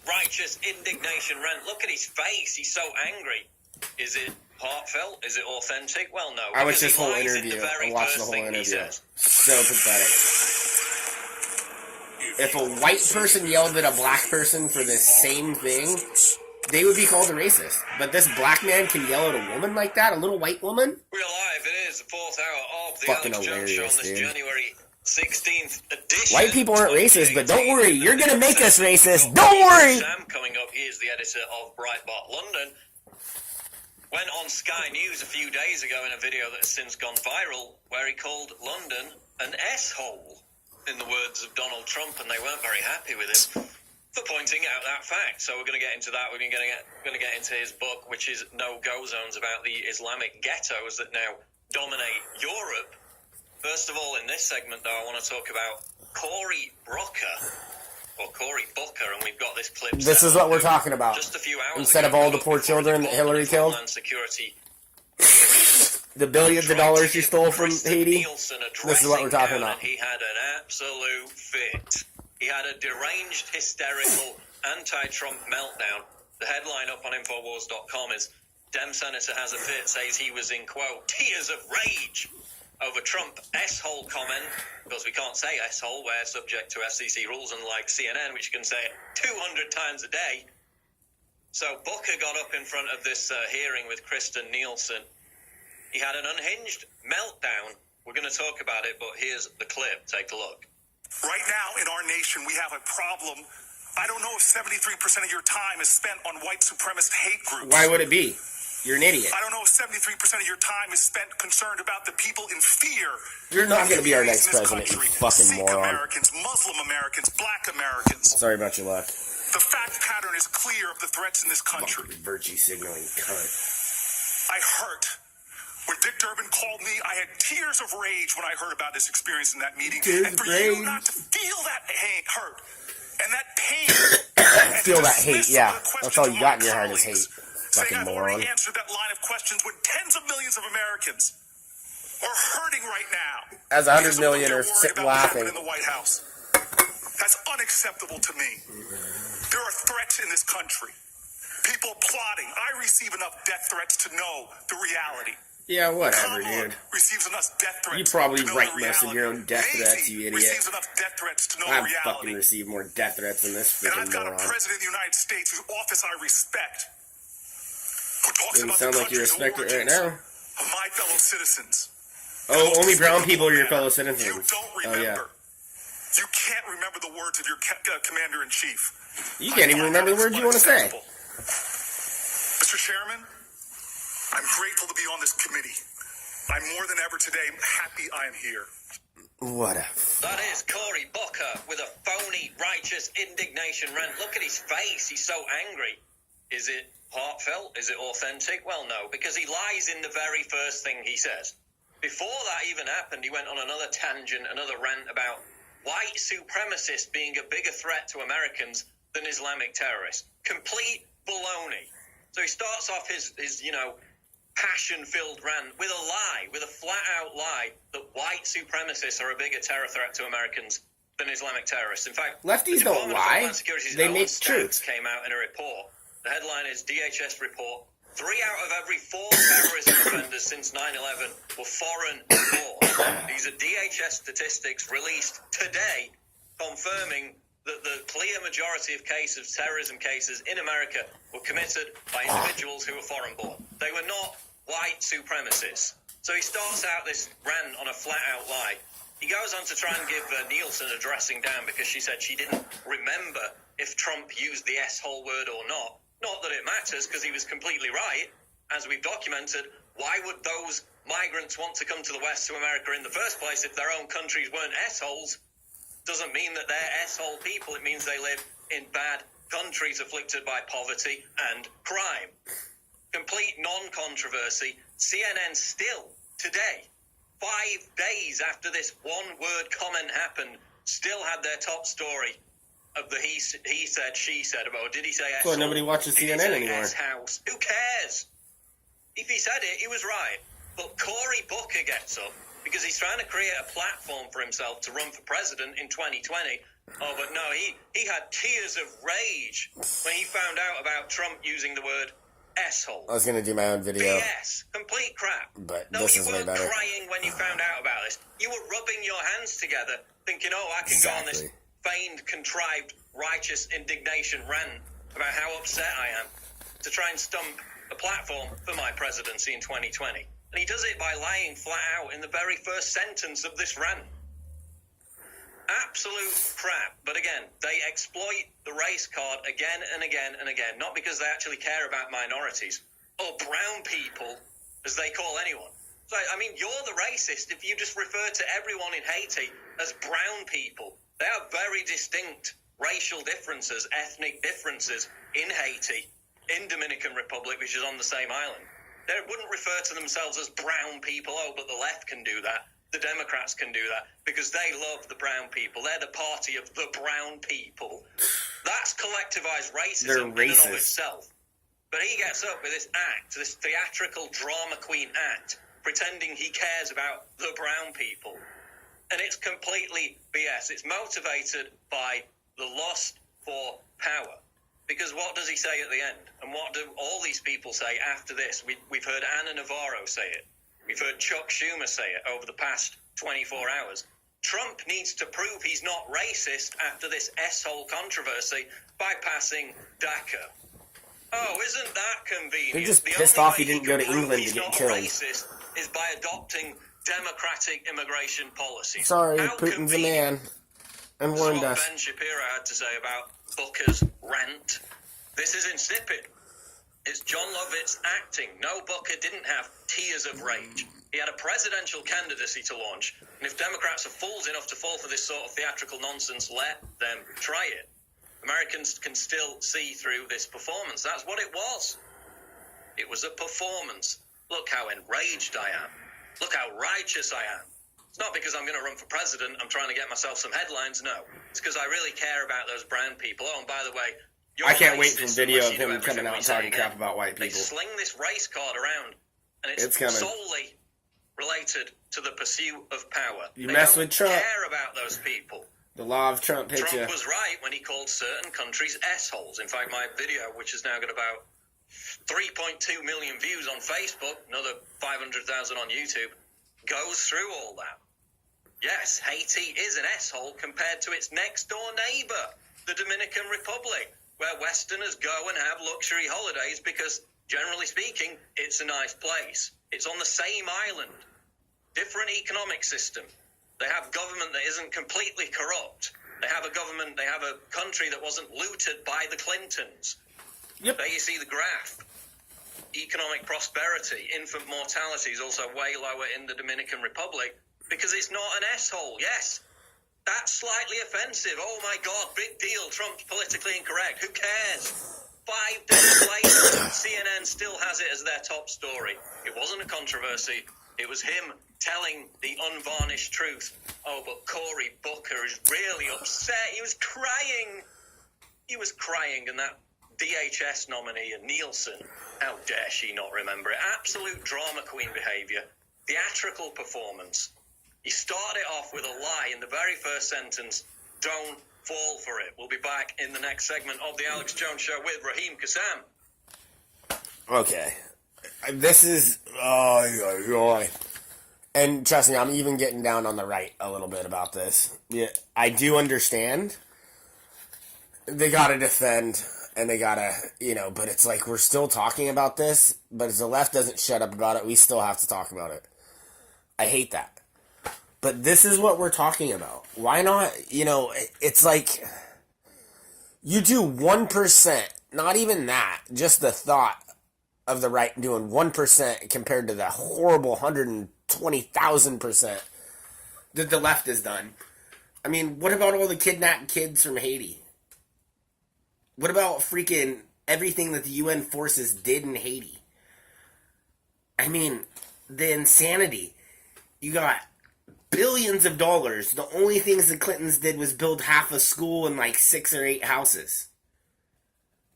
righteous indignation rant. Look at his face. He's so angry. Is it heartfelt? Is it authentic? Well, no. I watched this whole interview. I watched the whole interview. So pathetic. If a white person yelled at a black person for the same thing, they would be called a racist. But this black man can yell at a woman like that? A little white woman? We're live. It is the 4th hour of the Fucking Alex Jones Show on this dude. January 16th edition. White people aren't racist, but don't worry. You're going to make us racist. Don't worry! Sam coming up. He is the editor of Breitbart London. Went on Sky News a few days ago in a video that has since gone viral where he called London an S-hole, in the words of Donald Trump, and they weren't very happy with him for pointing out that fact. So we're going to get into that. We're going to get into his book, which is No-Go Zones, about the Islamic ghettos that now dominate Europe. First of all, in this segment, though, I want to talk about Cory Booker, and we've got this clip. This is what we're talking about. Just a few hours Instead ago, of all the poor children that Hillary killed, the billions of dollars she stole from Haiti, this is what we're talking about. He had an absolute fit. He had a deranged, hysterical, anti-Trump meltdown. The headline up on Infowars.com is, Dem Senator has a fit, says he was in, quote, tears of rage over Trump S-hole comment, because we can't say S-hole, we're subject to FCC rules, unlike CNN, which can say it 200 times a day. So Booker got up in front of this hearing with Kristen Nielsen. He had an unhinged meltdown. We're going to talk about it, but here's the clip. Take a look. Right now in our nation, we have a problem. I don't know if 73% of your time is spent on white supremacist hate groups. Why would it be? You're an idiot. I don't know if 73% of your time is spent concerned about the people in fear. You're not going to be our next president, you fucking Sikh moron. Americans, Muslim Americans, black Americans. Sorry about your luck. The fact pattern is clear of the threats in this country. Fucking virtue signaling cunt. I hurt. When Dick Durbin called me, I had tears of rage when I heard about his experience in that meeting. Tears and for of rage. you not to feel that hurt and that pain. Feel that hate, yeah. That's all you got in your heart is hate. Fucking I've moron. already answered that line of questions when tens of millions of Americans are hurting right now. As 100 million are sitting laughing. In the White House. That's unacceptable to me. There are threats in this country. People plotting. I receive enough death threats to know the reality. Yeah, whatever, dude. Receives enough death threats. You probably to know write the most of your own death threats, you idiot. Receives enough death threats to know I've the reality. fucking received more death threats than this And freaking I've got moron. a president of the United States whose office I respect, who talks Doesn't about sound the like you country's respect it right origins now. of my fellow citizens. Oh, only brown people are your fellow citizens. You don't remember. Oh, yeah. You can't remember the words of your commander-in-chief. You can't even remember the words you want to say. Mr. Chairman, I'm grateful to be on this committee. I'm more than ever today happy I am here. Whatever. That is Cory Booker with a phony, righteous indignation rant. Look at his face. He's so angry. Is it heartfelt? Is it authentic? Well, no, because he lies in the very first thing he says. Before that even happened, he went on another tangent, another rant about white supremacists being a bigger threat to Americans than Islamic terrorists. Complete baloney. So he starts off his passion-filled rant with a lie, with a flat-out lie that white supremacists are a bigger terror threat to Americans than Islamic terrorists. In fact, lefties don't lie. They make truth. Came out in a report. The headline is DHS report. 3 out of every 4 terrorism offenders since 9/11 were foreign-born. These are DHS statistics released today, confirming that the clear majority of terrorism cases in America were committed by individuals who were foreign-born. They were not white supremacists. So he starts out this rant on a flat-out lie. He goes on to try and give Nielsen a dressing down because she said she didn't remember if Trump used the S-hole word or not. Not that it matters, because he was completely right. As we've documented, why would those migrants want to come to the West, to America in the first place if their own countries weren't S-holes? Doesn't mean that they're S-hole people. It means they live in bad countries afflicted by poverty and crime. Complete non-controversy. CNN still, today, 5 days after this one-word comment happened, still had their top story of the he said, she said about, did he say S-hole? Well, nobody watches CNN anymore. S-house. Who cares? If he said it, he was right. But Cory Booker gets up because he's trying to create a platform for himself to run for president in 2020 Oh, but no, he had tears of rage when he found out about Trump using the word asshole. I was going to do my own video. BS. Complete crap. But no, this you is way weren't better. crying when you found out about this. You were rubbing your hands together, thinking, oh, I can go on this feigned, contrived, righteous indignation rant about how upset I am to try and stump a platform for my presidency in 2020. And he does it by lying flat out in the very first sentence of this rant. Absolute crap. But again, they exploit the race card again and again and again, not because they actually care about minorities or brown people, as they call anyone. So, I mean, you're the racist if you just refer to everyone in Haiti as brown people. They have very distinct racial differences, ethnic differences in Haiti, in Dominican Republic, which is on the same island. They wouldn't refer to themselves as brown people. Oh, but the left can do that. The Democrats can do that because they love the brown people. They're the party of the brown people. That's collectivized racism in and of itself. But he gets up with this act, this theatrical drama queen act, pretending he cares about the brown people. And it's completely BS. It's motivated by the lust for power. Because what does he say at the end? And what do all these people say after this? We've heard Anna Navarro say it. We've heard Chuck Schumer say it over the past 24 hours. Trump needs to prove he's not racist after this S-hole controversy by passing DACA. Oh, isn't that convenient? They're just pissed off he didn't go to England to get killed. Racist is by adopting democratic immigration policies. Sorry, How Putin's a man. And warned us. Ben Shapiro had to say about Booker's rant. This is insipid. It's John Lovitz acting. No, Booker didn't have tears of rage. He had a presidential candidacy to launch, and if Democrats are fools enough to fall for this sort of theatrical nonsense, let them try it. Americans can still see through this performance. That's what it was. It was a performance. Look how enraged I am. Look how righteous I am. It's not because I'm going to run for president, I'm trying to get myself some headlines, no. It's because I really care about those brown people. Oh, and by the way, I can't wait for a video of him coming out and talking crap about white people. They sling this race card around, and it's solely related to the pursuit of power. You mess with Trump. They don't care about those people. The law of Trump hits you. Trump was right when he called certain countries S-holes. In fact, my video, which has now got about 3.2 million views on Facebook, another 500,000 on YouTube, goes through all that. Yes, Haiti is an S-hole compared to its next-door neighbor, the Dominican Republic, where Westerners go and have luxury holidays because, generally speaking, it's a nice place. It's on the same island. Different economic system. They have government that isn't completely corrupt. They have a country that wasn't looted by the Clintons. Yep. There you see the graph. Economic prosperity, infant mortality is also way lower in the Dominican Republic because it's not an S-hole. Yes, that's slightly offensive. Oh my God, big deal. Trump's politically incorrect. Who cares? 5 days later, CNN still has it as their top story. It wasn't a controversy. It was him telling the unvarnished truth. Oh, but Cory Booker is really upset. He was crying. And that DHS nominee, Nielsen, how dare she not remember it? Absolute drama queen behavior. Theatrical performance. He started it off with a lie in the very first sentence. Don't fall for it. We'll be back in the next segment of the Alex Jones Show with Raheem Kassam. Okay. This is... Oh, and trust me, I'm even getting down on the right a little bit about this. Yeah, I do understand. They gotta defend, and they gotta, but it's like we're still talking about this, but as the left doesn't shut up about it, we still have to talk about it. I hate that. But this is what we're talking about. Why not, it's like, you do 1%, not even that, just the thought of the right doing 1% compared to the horrible 120,000% that the left has done. I mean, what about all the kidnapped kids from Haiti? What about freaking everything that the UN forces did in Haiti? I mean, the insanity. You got billions of dollars. The only things the Clintons did was build half a school and like 6 or 8 houses.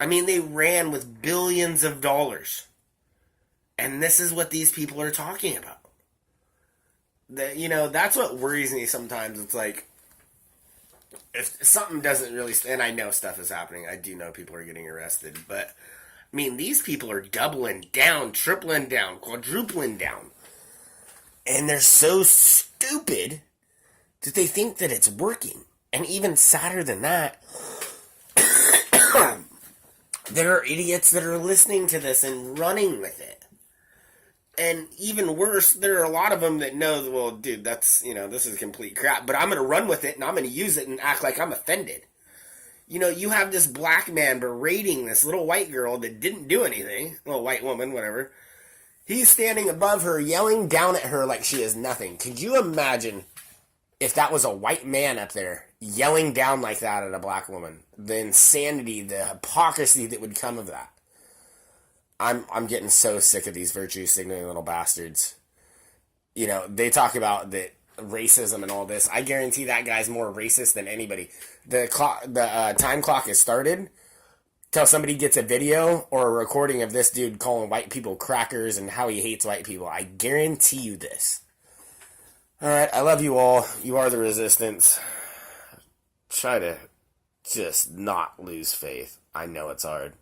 I mean, they ran with billions of dollars. And this is what these people are talking about. That's what worries me sometimes. It's like, if something doesn't really, and I know stuff is happening, I do know people are getting arrested, but I mean, these people are doubling down, tripling down, quadrupling down, and they're so stupid that they think that it's working. And even sadder than that, there are idiots that are listening to this and running with it. And even worse, there are a lot of them that know, well, dude, that's, this is complete crap, but I'm going to run with it and I'm going to use it and act like I'm offended. You have this black man berating this little white girl that didn't do anything, little white woman, whatever. He's standing above her, yelling down at her like she is nothing. Could you imagine if that was a white man up there yelling down like that at a black woman? The insanity, the hypocrisy that would come of that. I'm getting so sick of these virtue signaling little bastards. They talk about the racism and all this. I guarantee that guy's more racist than anybody. The time clock has started till somebody gets a video or a recording of this dude calling white people crackers and how he hates white people. I guarantee you this. Alright, I love you all. You are the resistance. Try to just not lose faith. I know it's hard.